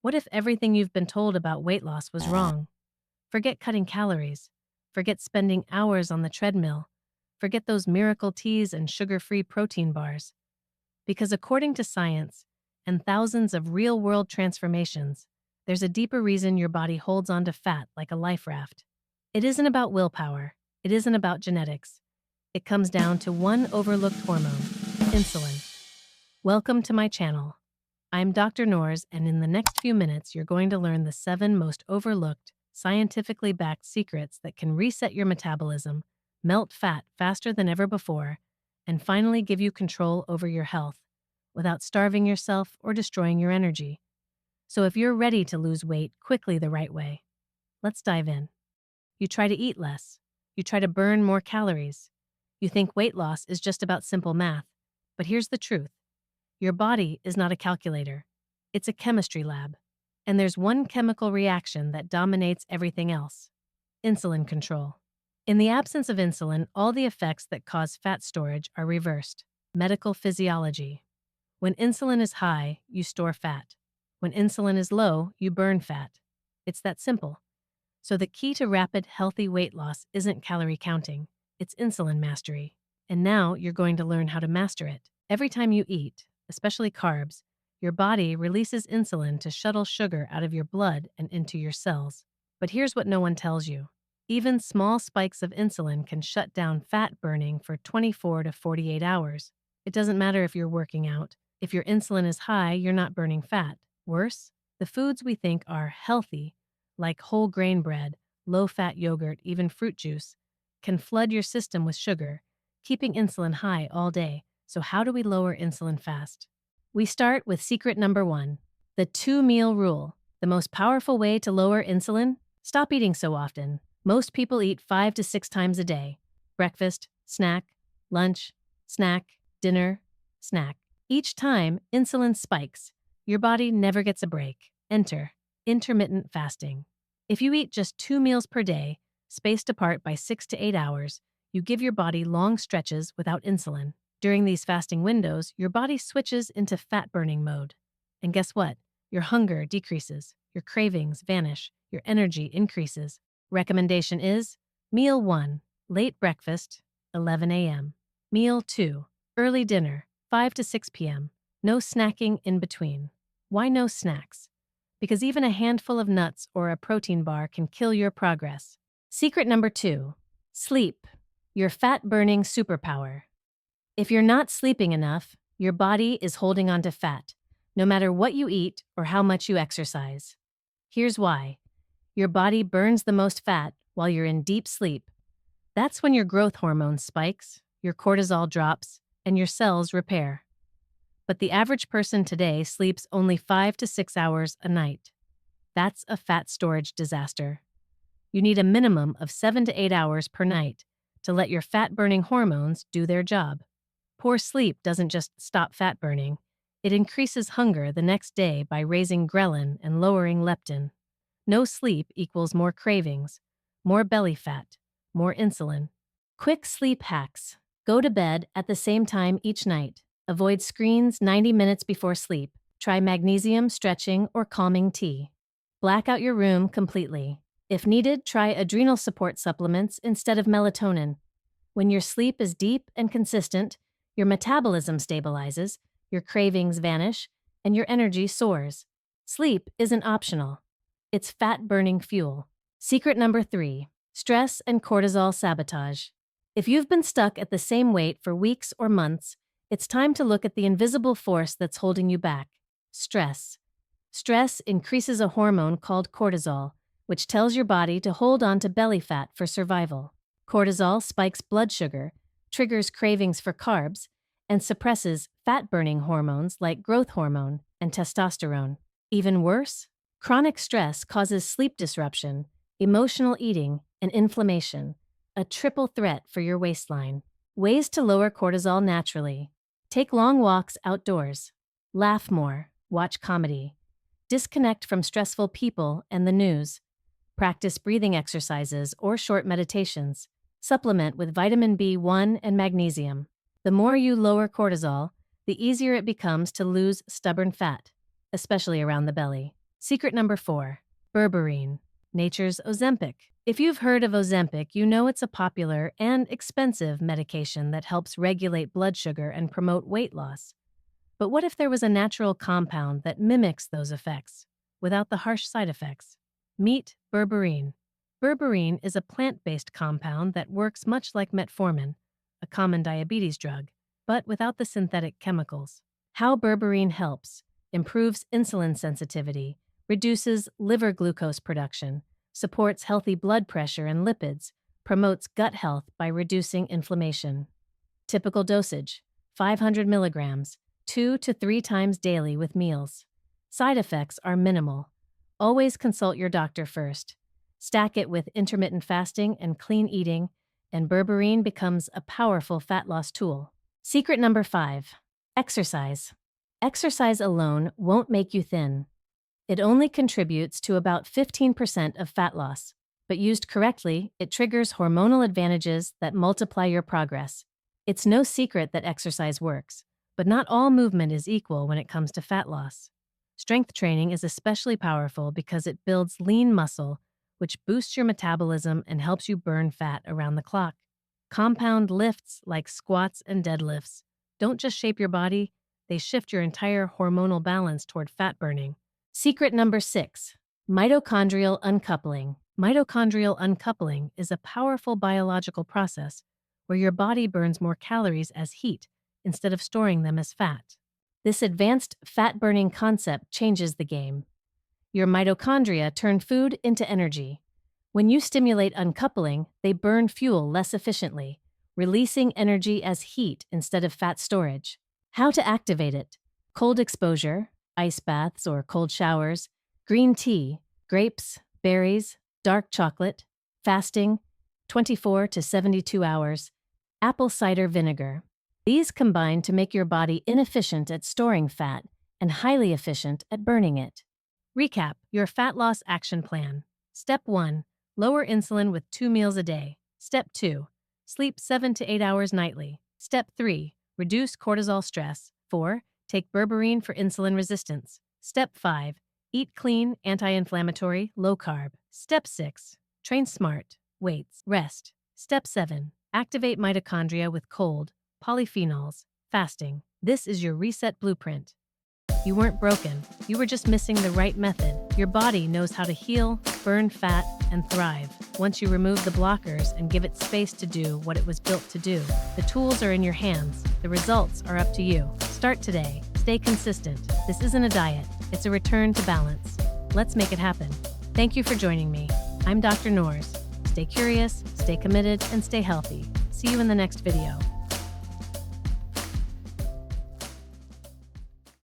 What if everything you've been told about weight loss was wrong? Forget cutting calories. Forget spending hours on the treadmill. Forget those miracle teas and sugar-free protein bars. Because according to science and thousands of real-world transformations, there's a deeper reason your body holds onto fat like a life raft. It isn't about willpower. It isn't about genetics. It comes down to one overlooked hormone, insulin. Welcome to my channel. I'm Dr. Noors, and in the next few minutes, you're going to learn the 7 most overlooked, scientifically backed secrets that can reset your metabolism, melt fat faster than ever before, and finally give you control over your health without starving yourself or destroying your energy. So if you're ready to lose weight quickly the right way, let's dive in. You try to eat less. You try to burn more calories. You think weight loss is just about simple math. But here's the truth. Your body is not a calculator. It's a chemistry lab. And there's one chemical reaction that dominates everything else: insulin control. In the absence of insulin, all the effects that cause fat storage are reversed. Medical physiology. When insulin is high, you store fat. When insulin is low, you burn fat. It's that simple. So the key to rapid, healthy weight loss isn't calorie counting. It's insulin mastery. And now you're going to learn how to master it. Every time you eat, especially carbs, your body releases insulin to shuttle sugar out of your blood and into your cells. But here's what no one tells you. Even small spikes of insulin can shut down fat burning for 24 to 48 hours. It doesn't matter if you're working out. If your insulin is high, you're not burning fat. Worse, the foods we think are healthy, like whole grain bread, low-fat yogurt, even fruit juice, can flood your system with sugar, keeping insulin high all day. So how do we lower insulin fast? We start with secret number 1, the 2-meal rule. The most powerful way to lower insulin? Stop eating so often. Most people eat 5 to 6 times a day. Breakfast, snack, lunch, snack, dinner, snack. Each time, insulin spikes. Your body never gets a break. Enter intermittent fasting. If you eat just 2 meals per day, spaced apart by 6 to 8 hours, you give your body long stretches without insulin. During these fasting windows, your body switches into fat-burning mode. And guess what? Your hunger decreases, your cravings vanish, your energy increases. Recommendation is: Meal 1, late breakfast, 11 a.m. Meal 2, early dinner, 5 to 6 p.m. No snacking in between. Why no snacks? Because even a handful of nuts or a protein bar can kill your progress. Secret number 2, sleep, your fat-burning superpower. If you're not sleeping enough, your body is holding on to fat, no matter what you eat or how much you exercise. Here's why. Your body burns the most fat while you're in deep sleep. That's when your growth hormone spikes, your cortisol drops, and your cells repair. But the average person today sleeps only 5 to 6 hours a night. That's a fat storage disaster. You need a minimum of 7 to 8 hours per night to let your fat-burning hormones do their job. Poor sleep doesn't just stop fat burning, it increases hunger the next day by raising ghrelin and lowering leptin. No sleep equals more cravings, more belly fat, more insulin. Quick sleep hacks. Go to bed at the same time each night. Avoid screens 90 minutes before sleep. Try magnesium, stretching, or calming tea. Black out your room completely. If needed, try adrenal support supplements instead of melatonin. When your sleep is deep and consistent, your metabolism stabilizes, your cravings vanish, and your energy soars. Sleep isn't optional. It's fat-burning fuel. Secret number 3, stress and cortisol sabotage. If you've been stuck at the same weight for weeks or months, it's time to look at the invisible force that's holding you back: stress. Stress increases a hormone called cortisol, which tells your body to hold on to belly fat for survival. Cortisol spikes blood sugar, triggers cravings for carbs, and suppresses fat-burning hormones like growth hormone and testosterone. Even worse, chronic stress causes sleep disruption, emotional eating, and inflammation, a triple threat for your waistline. Ways to lower cortisol naturally. Take long walks outdoors. Laugh more. Watch comedy. Disconnect from stressful people and the news. Practice breathing exercises or short meditations. Supplement with vitamin B1 and magnesium. The more you lower cortisol, the easier it becomes to lose stubborn fat, especially around the belly. Secret number 4. Berberine, nature's Ozempic. If you've heard of Ozempic, you know it's a popular and expensive medication that helps regulate blood sugar and promote weight loss. But what if there was a natural compound that mimics those effects, without the harsh side effects? Meet berberine. Berberine is a plant-based compound that works much like metformin, a common diabetes drug, but without the synthetic chemicals. How berberine helps: improves insulin sensitivity, reduces liver glucose production, supports healthy blood pressure and lipids, promotes gut health by reducing inflammation. Typical dosage: 500 milligrams, 2 to 3 times daily with meals. Side effects are minimal. Always consult your doctor first. Stack it with intermittent fasting and clean eating, and berberine becomes a powerful fat loss tool. Secret number 5. Exercise. Exercise alone won't make you thin. It only contributes to about 15% of fat loss, but used correctly, it triggers hormonal advantages that multiply your progress. It's no secret that exercise works, but not all movement is equal when it comes to fat loss. Strength training is especially powerful because it builds lean muscle, which boosts your metabolism and helps you burn fat around the clock. Compound lifts like squats and deadlifts don't just shape your body, they shift your entire hormonal balance toward fat burning. Secret number 6. Mitochondrial uncoupling. Mitochondrial uncoupling is a powerful biological process where your body burns more calories as heat instead of storing them as fat. This advanced fat-burning concept changes the game. Your mitochondria turn food into energy. When you stimulate uncoupling, they burn fuel less efficiently, releasing energy as heat instead of fat storage. How to activate it: cold exposure, ice baths or cold showers, green tea, grapes, berries, dark chocolate, fasting, 24 to 72 hours, apple cider vinegar. These combine to make your body inefficient at storing fat and highly efficient at burning it. Recap your fat loss action plan. Step 1. Lower insulin with 2 meals a day. Step 2. Sleep 7 to 8 hours nightly. Step 3. Reduce cortisol stress. 4. Take berberine for insulin resistance. Step 5. Eat clean, anti-inflammatory, low-carb. Step 6. Train smart. Weights. Rest. Step 7. Activate mitochondria with cold, polyphenols, fasting. This is your reset blueprint. You weren't broken. You were just missing the right method. Your body knows how to heal, burn fat, and thrive. Once you remove the blockers and give it space to do what it was built to do, the tools are in your hands. The results are up to you. Start today. Stay consistent. This isn't a diet. It's a return to balance. Let's make it happen. Thank you for joining me. I'm Dr. Noors. Stay curious, stay committed, and stay healthy. See you in the next video.